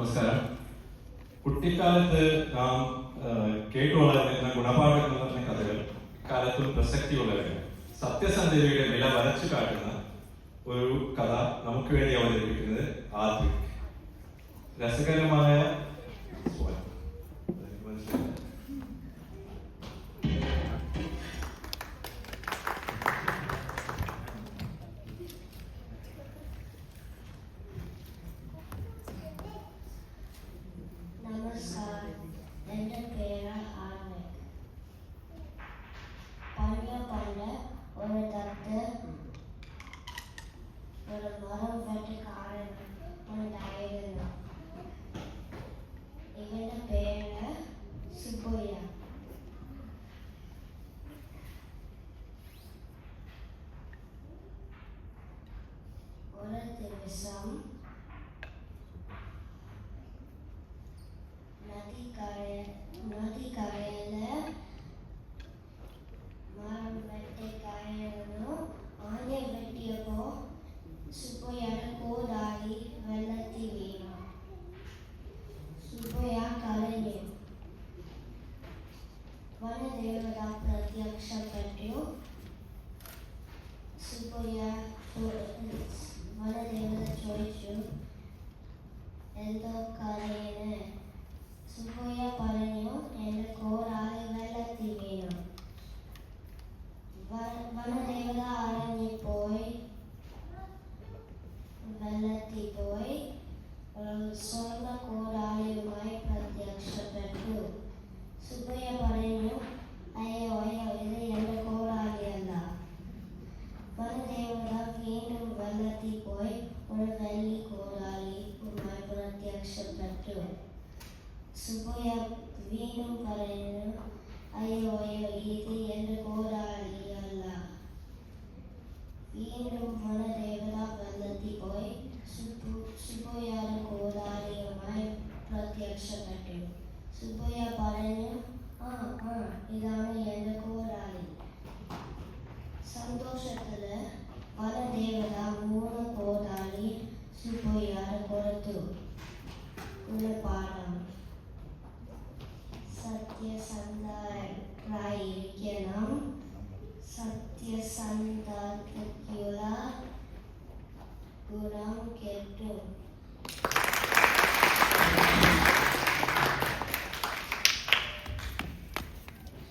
നമസ്കാരം. കുട്ടിക്കാലത്ത് നാം കേട്ടു വളർന്നിരുന്ന ഗുണപാഠങ്ങൾ എന്ന് പറഞ്ഞ കഥകൾ കാലത്തും പ്രസക്തിയുള്ളവരാണ്. സത്യസന്ധതയുടെ വില വരച്ചു കാട്ടുന്ന ഒരു കഥ നമുക്ക് വേണ്ടി അവതരിപ്പിക്കുന്നത് ആദ്വിക്. രസകരമായ എൻ്റെ പേര് ആദ്വിക്. പണ്ട് ഒരു തത്ത് ഒരു മരം വെട്ടിക്കാരൻ ഉണ്ടായിരുന്നു. ഇവന്റെ പേര് സുബയ്യ. ഒരു ദിവസം നദിക്കരയില് മരം വെട്ടിക്കായിരുന്നു. ആന വെട്ടിയപ്പോ സുബയ്യയുടെ കോടാലി വെള്ളത്തിൽ വീണു. സുബയ്യ കരഞ്ഞു. വനദേവത പ്രത്യക്ഷപ്പെട്ടു. വനദേവത ചോദിച്ചു, എന്തോ കരയുന്നത്? സുബയ്യ പറഞ്ഞു, എന്റെ കോടാലി വെള്ളത്തിൽ വീണു. വനദേവത അരഞ്ഞുപോയി. വെള്ളത്തിൽ പോയി സ്വർണ്ണ കോടാലിയുമായി പ്രത്യക്ഷപ്പെട്ടു. സുബയ്യ പറഞ്ഞു, അയ്യോ ഇത് എന്റെ കോടാലിയല്ല. വനദേവത വീണ്ടും വെള്ളത്തിൽ പോയി ഒരു വെള്ളി കോടാലിയുമായി പ്രത്യക്ഷപ്പെട്ടു. സുബയ്യ വീണ്ടും പറഞ്ഞു, അയ്യോ ഇത് എന്റെ കോടാലിയല്ല. വീണ്ടും വനദേവത വെള്ളത്തിൽ പോയി സുബയ്യയുടെ കോടാലിയുമായി പ്രത്യക്ഷപ്പെട്ടു. സുബയ്യ പറഞ്ഞു, ഇതാണ് എന്റെ കോടാലി. സന്തോഷത്തില് വനദേവത 3 കോടാലി സുബയ്യയുടെ കൊടുത്തു. ഗുണപാഠം: സത്യസന്ധരായിരിക്കണം. സത്യസന്ധതയ്ക്കുള്ള ഗുണം കിട്ടും.